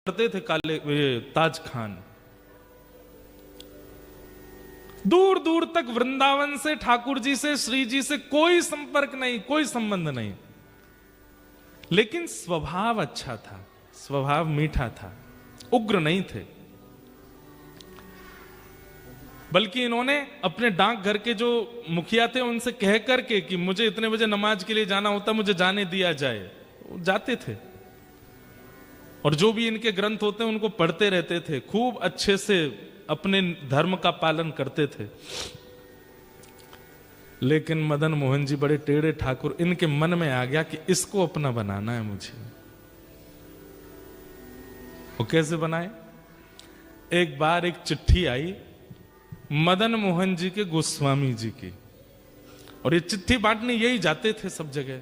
करते थे ताज खान। दूर दूर तक वृंदावन से, ठाकुर जी से, श्री जी से कोई संपर्क नहीं, कोई संबंध नहीं, लेकिन स्वभाव अच्छा था, स्वभाव मीठा था, उग्र नहीं थे। बल्कि इन्होंने अपने डाकघर के जो मुखिया थे उनसे कह करके कि मुझे इतने बजे नमाज के लिए जाना होता, मुझे जाने दिया जाए, जाते थे। और जो भी इनके ग्रंथ होते हैं उनको पढ़ते रहते थे, खूब अच्छे से अपने धर्म का पालन करते थे। लेकिन मदन मोहन जी बड़े टेढ़े ठाकुर, इनके मन में आ गया कि इसको अपना बनाना है मुझे। वो कैसे बनाए? एक बार एक चिट्ठी आई मदन मोहन जी के गोस्वामी जी की, और ये चिट्ठी बांटने यही जाते थे सब जगह।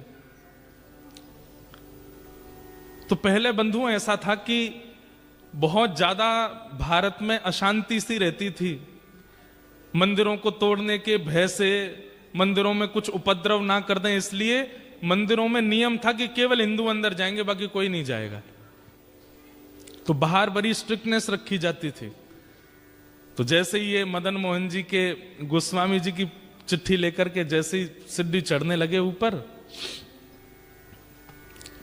तो पहले बंधुओं ऐसा था कि बहुत ज्यादा भारत में अशांति सी रहती थी। मंदिरों को तोड़ने के भय से, मंदिरों में कुछ उपद्रव ना कर दें इसलिए मंदिरों में नियम था कि केवल हिंदू अंदर जाएंगे, बाकी कोई नहीं जाएगा। तो बाहर बड़ी स्ट्रिक्टनेस रखी जाती थी। तो जैसे ही ये मदन मोहन जी के गोस्वामी जी की चिट्ठी लेकर के जैसे ही सीढ़ी चढ़ने लगे ऊपर,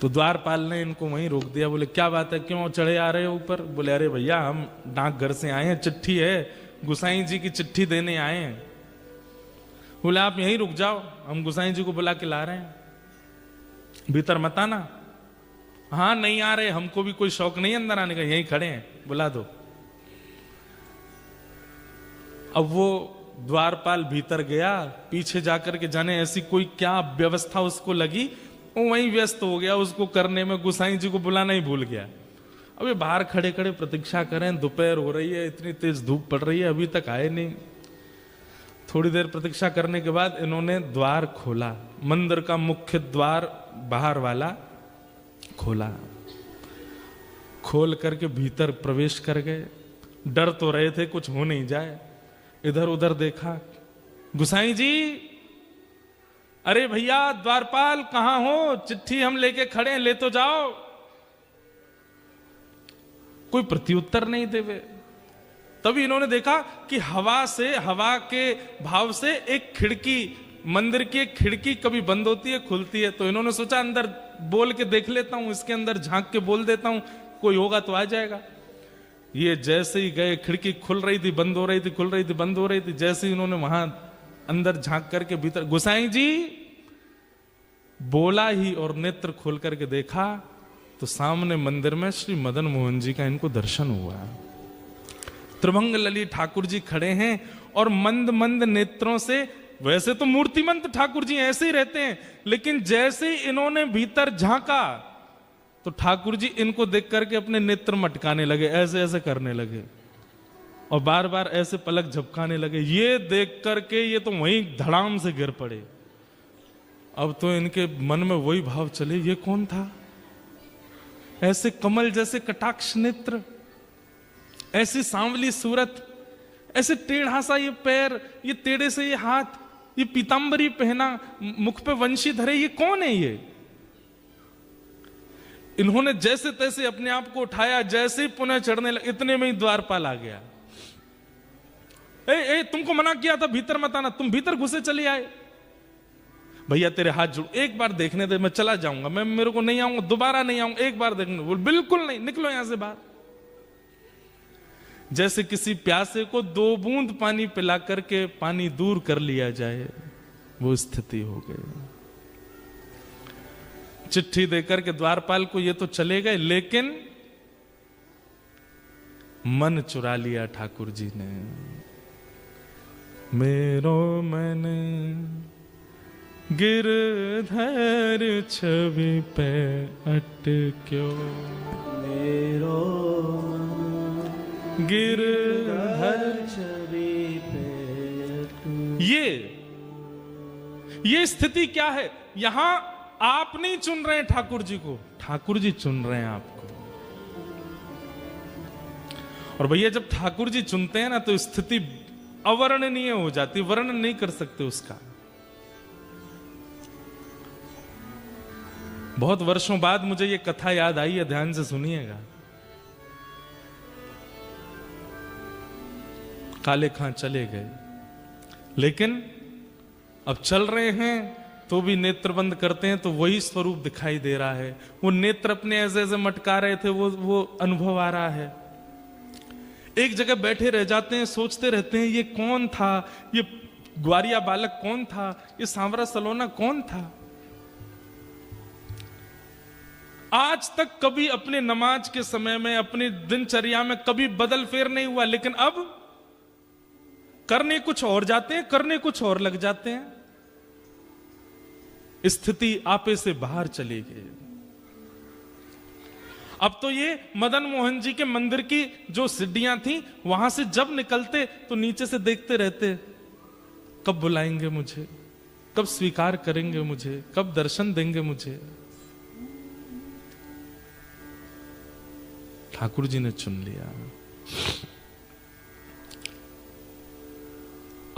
तो द्वारपाल ने इनको वहीं रोक दिया। बोले क्या बात है, क्यों चढ़े आ रहे हो ऊपर? बोले अरे भैया हम डाकघर से आए हैं, चिट्ठी है, गुसाई जी की चिट्ठी देने आए हैं। बोले आप यहीं रुक जाओ, हम गुसाई जी को बुला के ला रहे हैं, भीतर मत आना। हाँ नहीं आ रहे, हमको भी कोई शौक नहीं अंदर आने का, यहीं खड़े हैं, बुला दो। अब वो द्वारपाल भीतर गया, पीछे जाकर के जाने ऐसी कोई क्या व्यवस्था उसको लगी, वो वहीं व्यस्त हो गया उसको करने में, गुसाई जी को बुलाना ही भूल गया। अब ये बाहर खड़े खड़े प्रतीक्षा करें, दोपहर हो रही है, इतनी तेज धूप पड़ रही है, अभी तक आए नहीं। थोड़ी देर प्रतीक्षा करने के बाद इन्होंने द्वार खोला, मंदिर का मुख्य द्वार बाहर वाला खोला, खोल करके भीतर प्रवेश कर गए। डर तो रहे थे कुछ हो नहीं जाए, इधर उधर देखा, गुसाई जी, अरे भैया द्वारपाल कहां हो, चिट्ठी हम लेके खड़े हैं, ले तो जाओ। कोई प्रत्युत्तर नहीं देवे। तभी इन्होंने देखा कि हवा से, हवा के भाव से एक खिड़की, मंदिर की एक खिड़की कभी बंद होती है खुलती है। तो इन्होंने सोचा अंदर बोल के देख लेता हूं, इसके अंदर झांक के बोल देता हूं, कोई होगा तो आ जाएगा। ये जैसे ही गए, खिड़की खुल रही थी, बंद हो रही थी, खुल रही थी, बंद हो रही थी। जैसे ही इन्होंने वहां अंदर झांक करके भीतर गुसाई जी बोला ही और नेत्र खोल करके देखा, तो सामने मंदिर में श्री मदन मोहन जी का इनको दर्शन हुआ। त्रिभंग ललित ठाकुर जी खड़े हैं और मंद मंद नेत्रों से, वैसे तो मूर्तिमंत ठाकुर जी ऐसे ही रहते हैं, लेकिन जैसे ही इन्होंने भीतर झांका तो ठाकुर जी इनको देख करके अपने नेत्र मटकाने लगे, ऐसे ऐसे करने लगे और बार बार ऐसे पलक झपकाने लगे। ये देख करके ये तो वहीं धड़ाम से गिर पड़े। अब तो इनके मन में वही भाव चले, ये कौन था? ऐसे कमल जैसे कटाक्ष नेत्र, ऐसी सांवली सूरत, ऐसे टेढ़ा सा ये पैर, ये टेढ़े से ये हाथ, ये पीतांबरी पहना, मुख पे वंशी धरे, ये कौन है ये? इन्होंने जैसे तैसे अपने आप को उठाया, जैसे ही पुनः चढ़ने लगे, इतने में ही द्वारपाल आ गया। ए, तुमको मना किया था भीतर मत आना, तुम भीतर घुसे चले आए। भैया तेरे हाथ जोड़, एक बार देखने दे, मैं चला जाऊंगा, मैं मेरे को नहीं आऊंगा, दोबारा नहीं आऊंगा, एक बार देखने। बोल बिल्कुल नहीं, निकलो यहां से बाहर। जैसे किसी प्यासे को 2 बूंद पानी पिला करके पानी दूर कर लिया जाए, वो स्थिति हो गई। चिट्ठी देकर के द्वारपाल को ये तो चले गए, लेकिन मन चुरा लिया ठाकुर जी ने। मेरो मन गिरधर छवि पे अटक्यो, मेरो गिरधर छवि पे। ये स्थिति क्या है? यहां आप नहीं चुन रहे हैं ठाकुर जी को, ठाकुर जी चुन रहे हैं आपको। और भैया जब ठाकुर जी चुनते हैं ना, तो स्थिति अवर्णनीय हो जाती, वर्णन नहीं कर सकते उसका। बहुत वर्षों बाद मुझे ये कथा याद आई है, ध्यान से सुनिएगा। काले खां चले गए, लेकिन अब चल रहे हैं तो भी नेत्र बंद करते हैं तो वही स्वरूप दिखाई दे रहा है। वो नेत्र अपने ऐसे ऐसे मटका रहे थे, वो अनुभव आ रहा है। एक जगह बैठे रह जाते हैं, सोचते रहते हैं ये कौन था, ये ग्वारिया बालक कौन था, ये सांवरा सलोना कौन था। आज तक कभी अपने नमाज के समय में, अपनी दिनचर्या में कभी बदल फेर नहीं हुआ, लेकिन अब करने कुछ और जाते हैं, करने कुछ और लग जाते हैं। स्थिति आपे से बाहर चली गई। अब तो ये मदन मोहन जी के मंदिर की जो सीढ़ियां थी, वहां से जब निकलते तो नीचे से देखते रहते, कब बुलाएंगे मुझे, कब स्वीकार करेंगे मुझे, कब दर्शन देंगे मुझे। ठाकुर जी ने चुन लिया।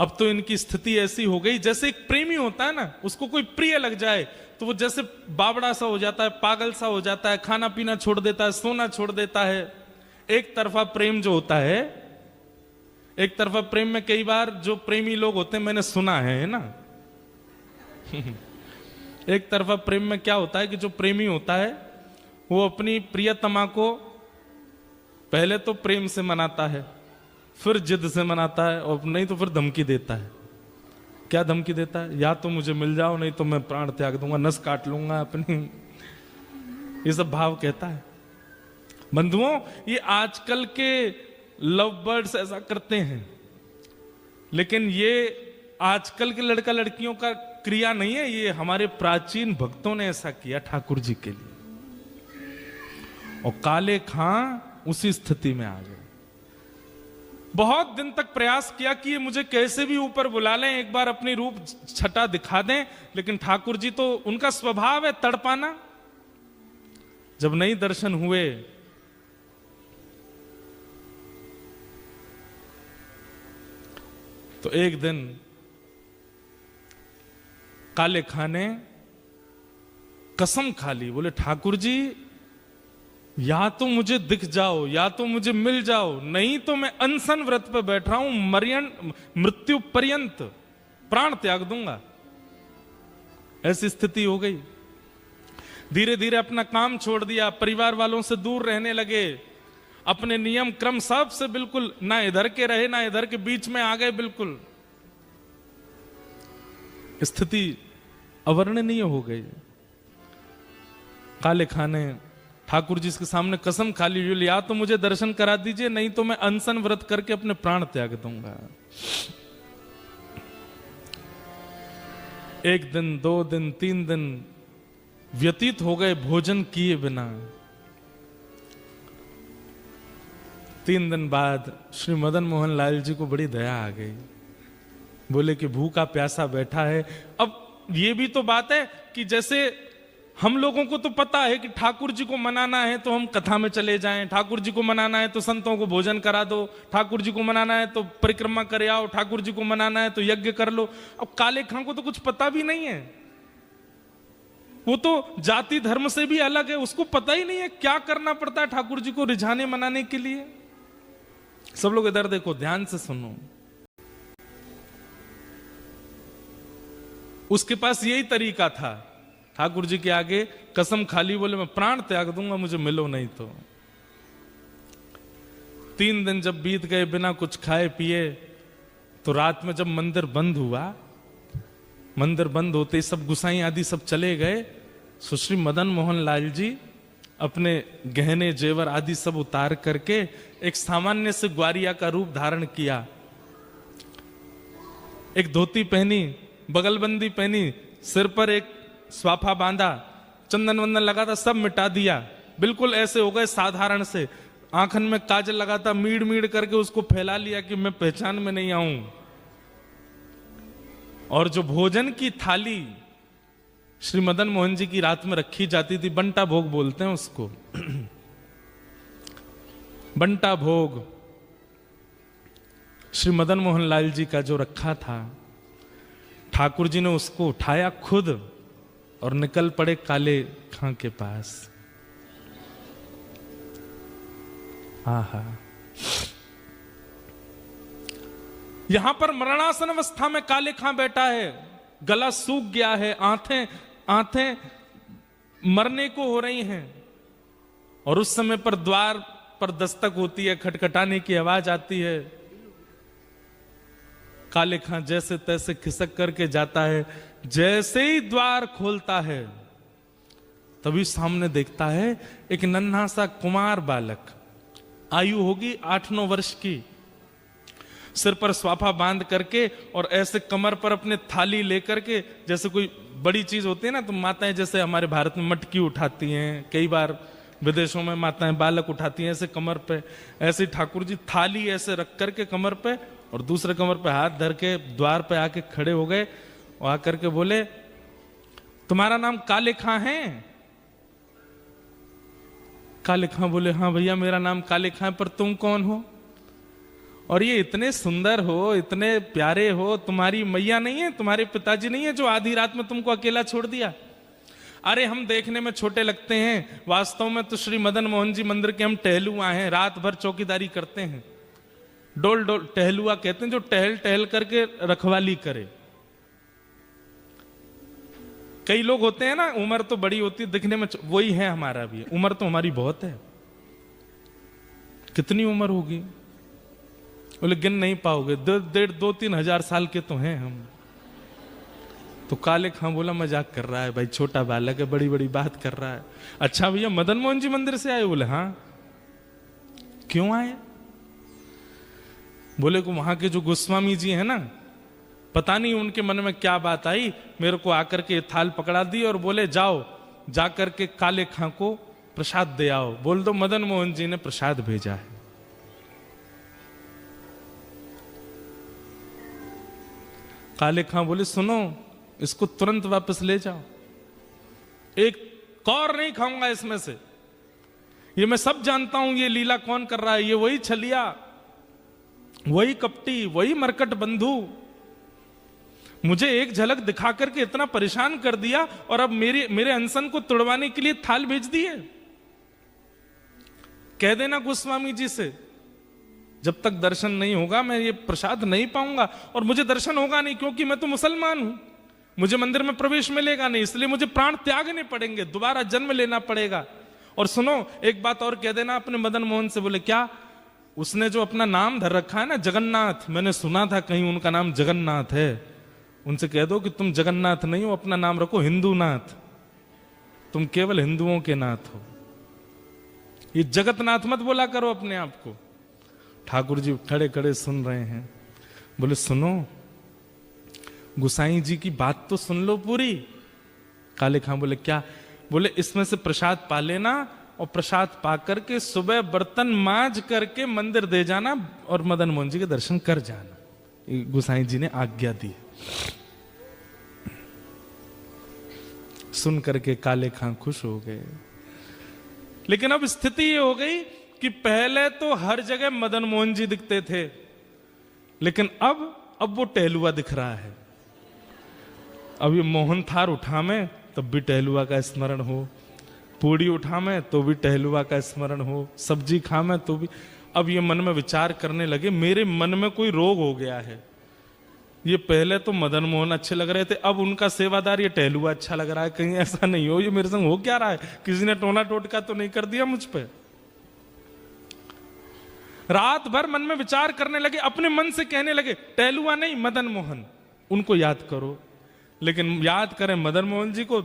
अब तो इनकी स्थिति ऐसी हो गई, जैसे एक प्रेमी होता है ना, उसको कोई प्रिय लग जाए तो वो जैसे बावड़ा सा हो जाता है, पागल सा हो जाता है, खाना पीना छोड़ देता है, सोना छोड़ देता है। एक तरफा प्रेम जो होता है, एक तरफा प्रेम में कई बार जो प्रेमी लोग होते हैं, मैंने सुना है ना एक तरफा प्रेम में क्या होता है कि जो प्रेमी होता है वो अपनी प्रियतमा को पहले तो प्रेम से मनाता है, फिर जिद से मनाता है, और नहीं तो फिर धमकी देता है। क्या धमकी देता है? या तो मुझे मिल जाओ, नहीं तो मैं प्राण त्याग दूंगा, नस काट लूंगा अपनी। ये सब भाव कहता है। बंधुओं, ये आजकल के लव बर्ड्स ऐसा करते हैं, लेकिन ये आजकल के लड़का लड़कियों का क्रिया नहीं है, ये हमारे प्राचीन भक्तों ने ऐसा किया ठाकुर जी के लिए। और काले खां उसी स्थिति में आ गए। बहुत दिन तक प्रयास किया कि ये मुझे कैसे भी ऊपर बुला लें, एक बार अपनी रूप छटा दिखा दें, लेकिन ठाकुर जी तो उनका स्वभाव है तड़पाना। जब नहीं दर्शन हुए तो एक दिन काले खां ने कसम खा ली, बोले ठाकुर जी या तो मुझे दिख जाओ, या तो मुझे मिल जाओ, नहीं तो मैं अनशन व्रत पर बैठ रहा हूं, मृत्यु पर्यंत प्राण त्याग दूंगा। ऐसी स्थिति हो गई। धीरे धीरे अपना काम छोड़ दिया, परिवार वालों से दूर रहने लगे, अपने नियम क्रम सब से बिल्कुल ना इधर के रहे ना इधर के, बीच में आ गए बिल्कुल। स्थिति अवर्णनीय हो गई। काले खां ने ठाकुर जी के सामने कसम खा ली, या तो मुझे दर्शन करा दीजिए, नहीं तो मैं अनशन व्रत करके अपने प्राण त्याग दूंगा। एक दिन, 2 दिन, 3 दिन व्यतीत हो गए भोजन किए बिना। 3 दिन बाद श्री मदन मोहन लाल जी को बड़ी दया आ गई। बोले कि भूखा प्यासा बैठा है। अब ये भी तो बात है कि जैसे हम लोगों को तो पता है कि ठाकुर जी को मनाना है तो हम कथा में चले जाएं, ठाकुर जी को मनाना है तो संतों को भोजन करा दो, ठाकुर जी को मनाना है तो परिक्रमा करे आओ, ठाकुर जी को मनाना है तो यज्ञ कर लो। अब काले खां को तो कुछ पता भी नहीं है, वो तो जाति धर्म से भी अलग है, उसको पता ही नहीं है क्या करना पड़ता है ठाकुर जी को रिझाने मनाने के लिए। सब लोग इधर देखो, ध्यान से सुनो। उसके पास यही तरीका था, ठाकुर जी के आगे कसम खाली, बोले मैं प्राण त्याग दूंगा, मुझे मिलो नहीं तो। 3 दिन जब बीत गए बिना कुछ खाए पिए, तो रात में जब मंदिर बंद हुआ, मंदिर बंद होते सब गुसाई आदि सब चले गए, सुश्री मदन मोहन लाल जी अपने गहने जेवर आदि सब उतार करके एक सामान्य से ग्वारिया का रूप धारण किया। एक धोती पहनी, बगलबंदी पहनी, सिर पर एक स्वाफा बांधा, चंदन वंदन लगा था, सब मिटा दिया, बिल्कुल ऐसे हो गए साधारण से। आंखन में काजल लगा था, मीड़ मीड़ करके उसको फैला लिया कि मैं पहचान में नहीं आऊं। और जो भोजन की थाली श्री मदन मोहन जी की रात में रखी जाती थी, बंटा भोग बोलते हैं उसको बंटा भोग श्री मदन मोहन लाल जी का जो रखा था, ठाकुर जी ने उसको उठाया खुद और निकल पड़े काले खां के पास। आहा, यहां पर मरणासन अवस्था में काले खां बैठा है, गला सूख गया है, आंखें मरने को हो रही हैं, और उस समय पर द्वार पर दस्तक होती है, खटखटाने की आवाज आती है। काले खां जैसे तैसे खिसक करके जाता है। जैसे ही द्वार खोलता है तभी सामने देखता है एक नन्हा सा कुमार बालक, आयु होगी 8-9 वर्ष की, सिर पर स्वाफा बांध करके और ऐसे कमर पर अपने थाली लेकर के, जैसे कोई बड़ी चीज होती है ना, तो माताएं जैसे हमारे भारत में मटकी उठाती हैं, कई बार विदेशों में माताएं बालक उठाती हैं ऐसे कमर पे, ऐसे ठाकुर जी थाली ऐसे रख करके कमर पे और दूसरे कमर पे हाथ धर के द्वार पे आके खड़े हो गए और आकर के बोले, तुम्हारा नाम काले खां है? काले खां बोले, हाँ भैया मेरा नाम काले खां, पर तुम कौन हो? और ये इतने सुंदर हो, इतने प्यारे हो, तुम्हारी मैया नहीं है, तुम्हारे पिताजी नहीं है जो आधी रात में तुमको अकेला छोड़ दिया? अरे हम देखने में छोटे लगते हैं, वास्तव में तो श्री मदन मोहन जी मंदिर के हम टहलुआ हैं, रात भर चौकीदारी करते हैं। डोल डोल टहलुआ कहते हैं जो टहल टहल करके रखवाली करे। कई लोग होते हैं ना, उम्र तो बड़ी होती है दिखने में, वही है हमारा भी, उम्र तो हमारी बहुत है। कितनी उम्र होगी? बोले गिन नहीं पाओगे, 2-3 हजार साल के तो हैं हम। तो काले खां बोला मजाक कर रहा है भाई, छोटा बालक है, बड़ी बड़ी बात कर रहा है। अच्छा भैया मदन मोहन जी मंदिर से आए? बोले हाँ। क्यों आए? बोले को वहां के जो गोस्वामी जी हैं ना, पता नहीं उनके मन में क्या बात आई, मेरे को आकर के थाल पकड़ा दी और बोले जाओ जाकर के काले खां को प्रसाद दे आओ, बोल दो मदन मोहन जी ने प्रसाद भेजा है। काले खां बोले सुनो, इसको तुरंत वापस ले जाओ, एक कौर नहीं खाऊंगा इसमें से। ये मैं सब जानता हूं ये लीला कौन कर रहा है, ये वही छलिया, वही कपटी, वही मरकट बंधु, मुझे एक झलक दिखा करके इतना परेशान कर दिया और अब मेरे अनशन को तुड़वाने के लिए थाल भेज दी है। कह देना गोस्वामी जी से, जब तक दर्शन नहीं होगा मैं ये प्रसाद नहीं पाऊंगा, और मुझे दर्शन होगा नहीं क्योंकि मैं तो मुसलमान हूं, मुझे मंदिर में प्रवेश मिलेगा नहीं, इसलिए मुझे प्राण त्यागने पड़ेंगे, दोबारा जन्म लेना पड़ेगा। और सुनो एक बात और कह देना अपने मदन मोहन से। बोले क्या? उसने जो अपना नाम धर रखा है ना जगन्नाथ, मैंने सुना था कहीं उनका नाम जगन्नाथ है, उनसे कह दो कि तुम जगन्नाथ नहीं हो, अपना नाम रखो हिंदूनाथ, तुम केवल हिंदुओं के नाथ हो, ये जगतनाथ मत बोला करो अपने आप को। ठाकुर जी खड़े खड़े सुन रहे हैं। बोले सुनो गुसाई जी की बात तो सुन लो पूरी। काले खां बोले क्या? बोले इसमें से प्रसाद पा लेना और प्रसाद पा करके सुबह बर्तन मांज करके मंदिर दे जाना और मदन मोहन जी के दर्शन कर जाना। गुसाई जी ने आज्ञा दी। सुन करके काले खां खुश हो गए। लेकिन अब स्थिति ये हो गई कि पहले तो हर जगह मदन मोहन जी दिखते थे, लेकिन अब वो टहलुआ दिख रहा है। अब ये मोहन थार उठा में तब भी टहलुआ का स्मरण हो, पूड़ी उठा में तो भी टहलुआ का स्मरण हो, सब्जी खा में तो भी। अब ये मन में विचार करने लगे मेरे मन में कोई रोग हो गया है। ये पहले तो मदन मोहन अच्छे लग रहे थे, अब उनका सेवादार ये टहलुआ अच्छा लग रहा है, कहीं ऐसा नहीं हो ये मेरे संग हो क्या रहा है, किसी ने टोना टोटका तो नहीं कर दिया मुझ पे। रात भर मन में विचार करने लगे, अपने मन से कहने लगे टहलुआ नहीं मदन मोहन, उनको याद करो। लेकिन याद करें मदन मोहन जी को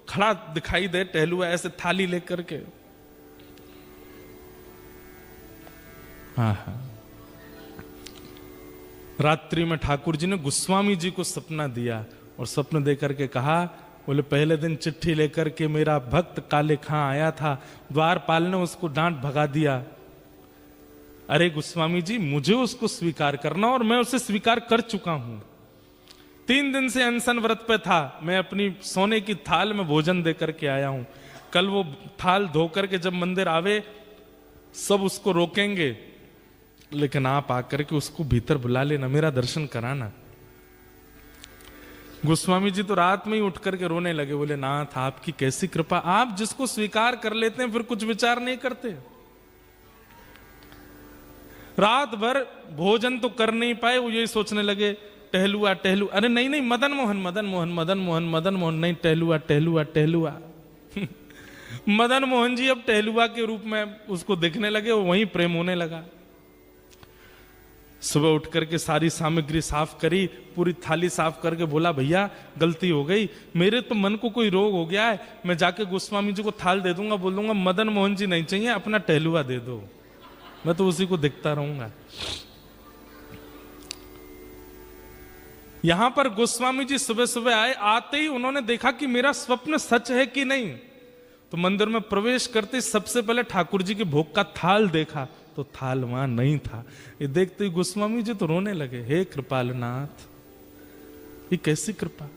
खड़ा दिखाई दे टहलुआ ऐसे थाली लेकर के। हाँ, रात्रि में ठाकुर जी ने गोस्वामी जी को सपना दिया और स्वप्न देकर के कहा, बोले पहले दिन चिट्ठी लेकर के मेरा भक्त काले खां आया था, द्वारपाल ने उसको डांट भगा दिया। अरे गोस्वामी जी मुझे उसको स्वीकार करना और मैं उसे स्वीकार कर चुका हूं। 3 दिन से अनशन व्रत पे था, मैं अपनी सोने की थाल में भोजन देकर के आया हूं। कल वो थाल धो करके जब मंदिर आवे सब उसको रोकेंगे, लेकिन आप आकर के उसको भीतर बुला लेना, मेरा दर्शन कराना। गोस्वामी जी तो रात में ही उठ करके रोने लगे, बोले नाथ आपकी कैसी कृपा, आप जिसको स्वीकार कर लेते हैं फिर कुछ विचार नहीं करते। रात भर भोजन तो कर नहीं पाए, वो यही सोचने लगे टहलुआ टहलुआ, अरे नहीं नहीं मदन मोहन मदन मोहन मदन मोहन मदन मोहन, नहीं टहलुआ टहलुआ टहलुआ। मदन मोहन जी अब टहलुआ के रूप में उसको देखने लगे, वो वहीं प्रेम होने लगा। सुबह उठ करके सारी सामग्री साफ करी, पूरी थाली साफ करके बोला भैया गलती हो गई, मेरे तो मन को कोई रोग हो गया है, मैं जाके गोस्वामी जी को थाल दे दूंगा, बोल दूंगा मदन मोहन जी नहीं चाहिए, अपना टहलुआ दे दो, मैं तो उसी को देखता रहूंगा। यहां पर गोस्वामी जी सुबह सुबह आए, आते ही उन्होंने देखा कि मेरा स्वप्न सच है कि नहीं। तो मंदिर में प्रवेश करते सबसे पहले ठाकुर जी के भोग का थाल देखा, तो थाल वहां नहीं था। ये देखते ही गोस्वामी जी तो रोने लगे, हे कृपालनाथ ये कैसी कृपा,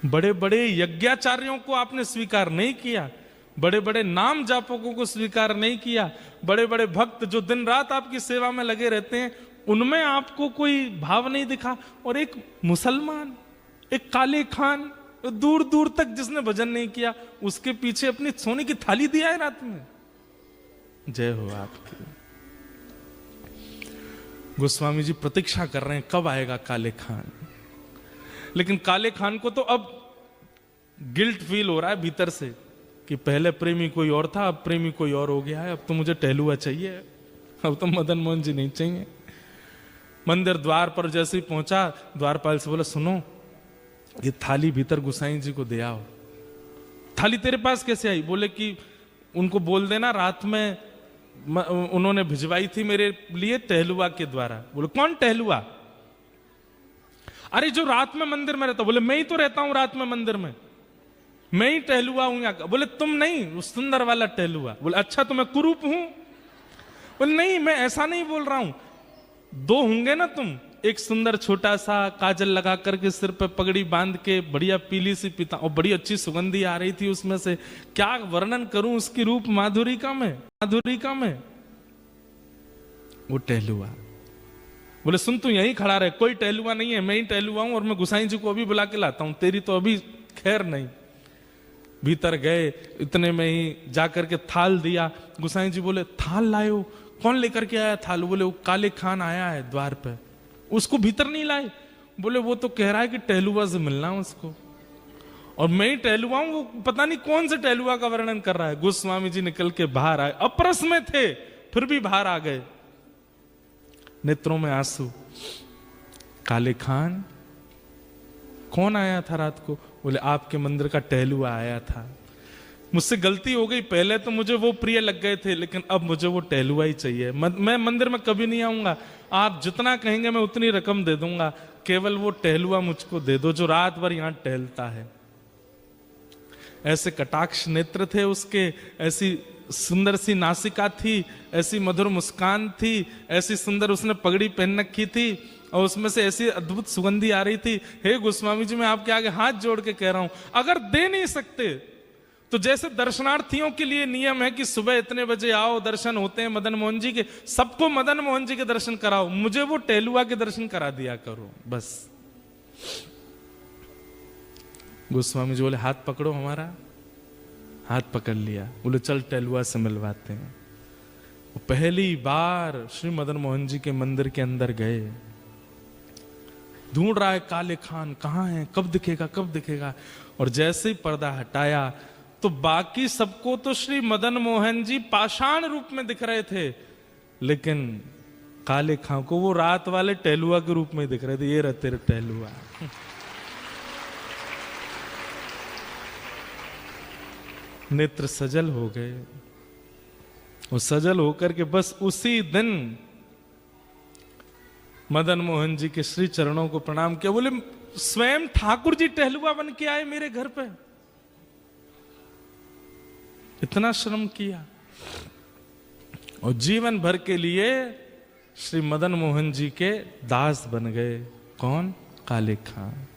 बड़े बड़े यज्ञाचार्यों को आपने स्वीकार नहीं किया, बड़े बड़े नाम जापकों को स्वीकार नहीं किया, बड़े बड़े भक्त जो दिन रात आपकी सेवा में लगे रहते हैं उनमें आपको कोई भाव नहीं दिखा, और एक मुसलमान, एक काले खान, दूर दूर तक जिसने भजन नहीं किया, उसके पीछे अपनी सोने की थाली दिया है रात में। जय हो आपकी। गोस्वामी जी प्रतीक्षा कर रहे हैं कब आएगा काले खान, लेकिन काले खान को तो अब गिल्ट फील हो रहा है भीतर से कि पहले प्रेमी कोई और था, अब प्रेमी कोई और हो गया है, अब तो मुझे टहलुआ चाहिए, अब तो मदन मोहन जी नहीं चाहिए। मंदिर द्वार पर जैसे ही पहुंचा, द्वारपाल से बोला सुनो ये थाली भीतर गुसाई जी को दे आओ। थाली तेरे पास कैसे आई? बोले कि उनको बोल देना रात में उन्होंने भिजवाई थी मेरे लिए टहलुआ के द्वारा। बोले कौन टहलुआ? अरे जो रात में मंदिर में रहता। बोले मैं ही तो रहता हूं रात में मंदिर में, मैं ही टहलुआ हूं यहाँ। बोले तुम नहीं, वो सुंदर वाला टहलुआ। बोले अच्छा तो मैं कुरूप हूं? बोले नहीं मैं ऐसा नहीं बोल रहा हूं, दो होंगे ना तुम, एक सुंदर छोटा सा काजल लगा करके सिर पे पगड़ी बांध के बढ़िया पीली सी पीता, और बड़ी अच्छी सुगंधी आ रही थी उसमें से, क्या वर्णन करूं उसकी रूप माधुरिका में। वो टहलुआ। बोले सुन तू यहीं खड़ा रहे, कोई टहलुआ नहीं है, मैं ही टहलुआ हूं, और मैं गुसाई जी को अभी बुला के लाता हूं, तेरी तो अभी खैर नहीं। भीतर गए, इतने में ही जाकर के थाल दिया। गुसाई जी बोले थाल लायो? कौन लेकर के आया थाल? बोले वो काले खान आया है द्वार पे, उसको भीतर नहीं लाए? बोले वो तो कह रहा है कि टहलुआ से मिलना उसको, और मैं ही टहलुआ हूं, वो पता नहीं कौन से टहलुआ का वर्णन कर रहा है। गोस्वामी जी निकल के बाहर आए, अप्रस में थे फिर भी बाहर आ गए, नेत्रों में आंसू। काले खान कौन आया था रात को? बोले आपके मंदिर का टहलुआ आया था, मुझसे गलती हो गई, पहले तो मुझे वो प्रिय लग गए थे, लेकिन अब मुझे वो टहलुआ ही चाहिए, मैं मंदिर में कभी नहीं आऊंगा, आप जितना कहेंगे मैं उतनी रकम दे दूंगा, केवल वो टहलुआ मुझको दे दो जो रात भर यहां टहलता है। ऐसे कटाक्ष नेत्र थे उसके, ऐसी सुंदर सी नासिका थी, ऐसी मधुर मुस्कान थी, ऐसी सुंदर उसने पगड़ी पहन रखी थी, और उसमें से ऐसी अद्भुत सुगंधी आ रही थी। हे गोस्वामी जी मैं आपके आगे हाथ जोड़ के कह रहा हूं, अगर दे नहीं सकते तो जैसे दर्शनार्थियों के लिए नियम है कि सुबह इतने बजे आओ, दर्शन होते हैं मदन मोहन जी के, सबको मदन मोहन जी के दर्शन कराओ, मुझे वो टहलुआ के दर्शन करा दिया करो बस। गोस्वामी जी बोले हाथ पकड़ो हमारा, हाथ पकड़ लिया। बोले चल टहलुआ से मिलवाते हैं। पहली बार श्री मदन मोहन जी के मंदिर के अंदर गए, ढूंढ रहा है काले खान कहां है, कब दिखेगा। और जैसे ही पर्दा हटाया तो बाकी सबको तो श्री मदन मोहन जी पाषाण रूप में दिख रहे थे, लेकिन काले खां को वो रात वाले टहलुआ के रूप में दिख रहे थे। ये रहे तेरे टहलुआ। नेत्र सजल हो गए, वो सजल होकर के बस उसी दिन मदन मोहन जी के श्री चरणों को प्रणाम किया। बोले स्वयं ठाकुर जी टहलुआ बन के आए मेरे घर पे, इतना श्रम किया, और जीवन भर के लिए श्री मदन मोहन जी के दास बन गए। कौन? काले खान।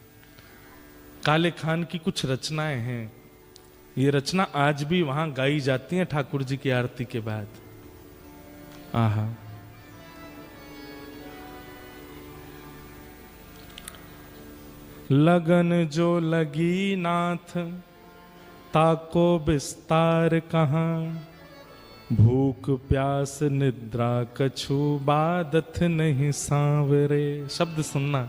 काले खान की कुछ रचनाएं हैं, ये रचना आज भी वहां गाई जाती है ठाकुर जी की आरती के बाद। आहा, लगन जो लगी नाथ ताको विस्तार कहां, भूख प्यास निद्रा कछु बादत नहीं सांवरे। शब्द सुनना,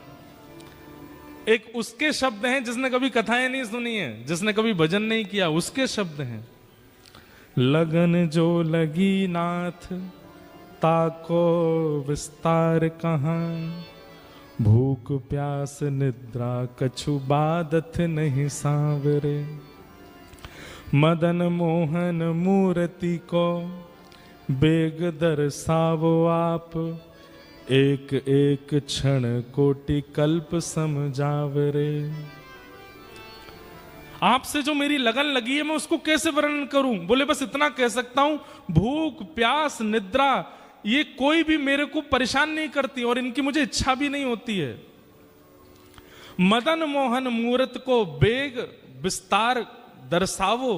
एक उसके शब्द हैं जिसने कभी कथाएं नहीं सुनी है, जिसने कभी भजन नहीं किया, उसके शब्द हैं। लगन जो लगी नाथ ताको विस्तार कहाँ, भूख प्यास निद्रा कछु बादत नहीं सांवरे। मदन मोहन मूर्ति को बेग दर्शावो आप, एक एक क्षण कोटि कल्प समझावरे। आपसे जो मेरी लगन लगी है मैं उसको कैसे वर्णन करूं? बोले बस इतना कह सकता हूं, भूख प्यास निद्रा ये कोई भी मेरे को परेशान नहीं करती और इनकी मुझे इच्छा भी नहीं होती है। मदन मोहन मूर्त को बेग विस्तार दर्शावो,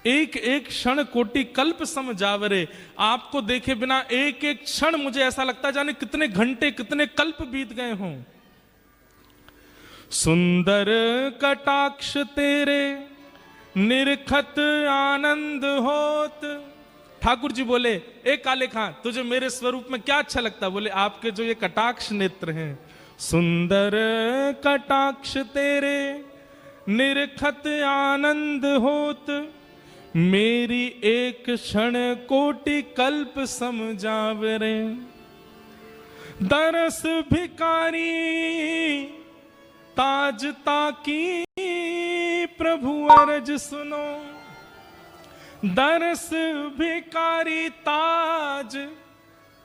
एक एक क्षण कोटि कल्प समझावरे। आपको देखे बिना एक एक क्षण मुझे ऐसा लगता है जाने कितने घंटे कितने कल्प बीत गए हों। सुंदर कटाक्ष तेरे निरखत आनंद होत। ठाकुर जी बोले, ए काले खां तुझे मेरे स्वरूप में क्या अच्छा लगता? बोले आपके जो ये कटाक्ष नेत्र हैं। सुंदर कटाक्ष तेरे निरखत आनंद होत, मेरी एक क्षण कोटि कल्प समझावरे। दरस भिकारी ताज ताकी प्रभु अर्ज सुनो, दरस भिकारी ताज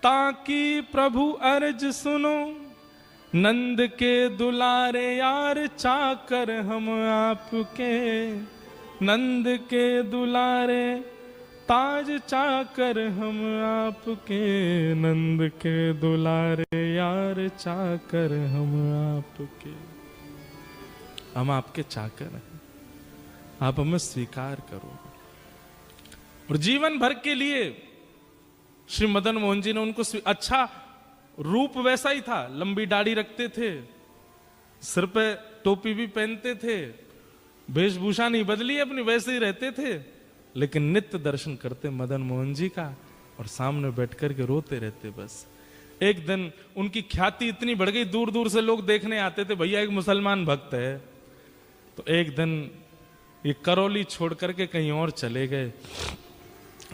ताकी प्रभु अर्ज सुनो। नंद के दुलारे यार चाकर हम आपके, नंद के दुलारे ताज चाकर हम आपके, नंद के दुलारे यार चाकर हम आपके। हम आपके चाकर हैं, आप हमें स्वीकार करो। और जीवन भर के लिए श्री मदन मोहन जी ने उनको अच्छा रूप वैसा ही था, लंबी दाढ़ी रखते थे, सिर पे टोपी भी पहनते थे, वेशभूषा नहीं बदली अपनी, वैसे ही रहते थे, लेकिन नित्य दर्शन करते मदन मोहन जी का और सामने बैठ कर के रोते रहते। बस एक दिन उनकी ख्याति इतनी बढ़ गई, दूर दूर से लोग देखने आते थे, भैया एक मुसलमान भक्त है। तो एक दिन ये करौली छोड़ करके कहीं और चले गए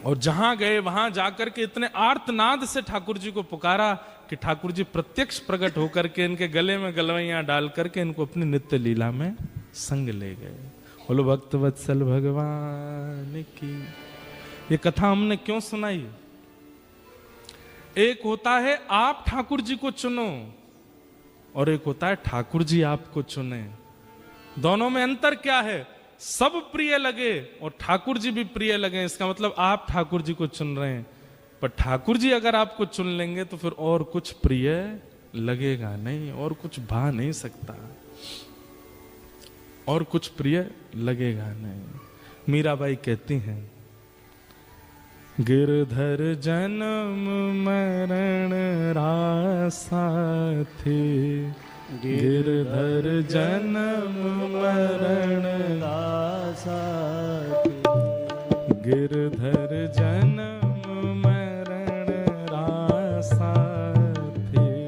और जहां गए वहां जाकर के इतने आर्तनाद से ठाकुर जी को पुकारा कि ठाकुर जी प्रत्यक्ष प्रकट होकर के इनके गले में गलवैयां डाल करके इनको अपनी नित्य लीला में संग ले गए। बोलो भक्त वत्सल भगवान की। ये कथा हमने क्यों सुनाई? एक होता है आप ठाकुर जी को चुनो और एक होता है ठाकुर जी आपको चुने। दोनों में अंतर क्या है? सब प्रिय लगे और ठाकुर जी भी प्रिय लगे, इसका मतलब आप ठाकुर जी को चुन रहे हैं। पर ठाकुर जी अगर आपको चुन लेंगे तो फिर और कुछ प्रिय लगेगा नहीं, और कुछ भा नहीं सकता, और कुछ प्रिय लगेगा नहीं। मीराबाई कहती हैं, गिरधर जन्म मरण रासा थे, गिरधर जन्म मरण रासा थे, गिरधर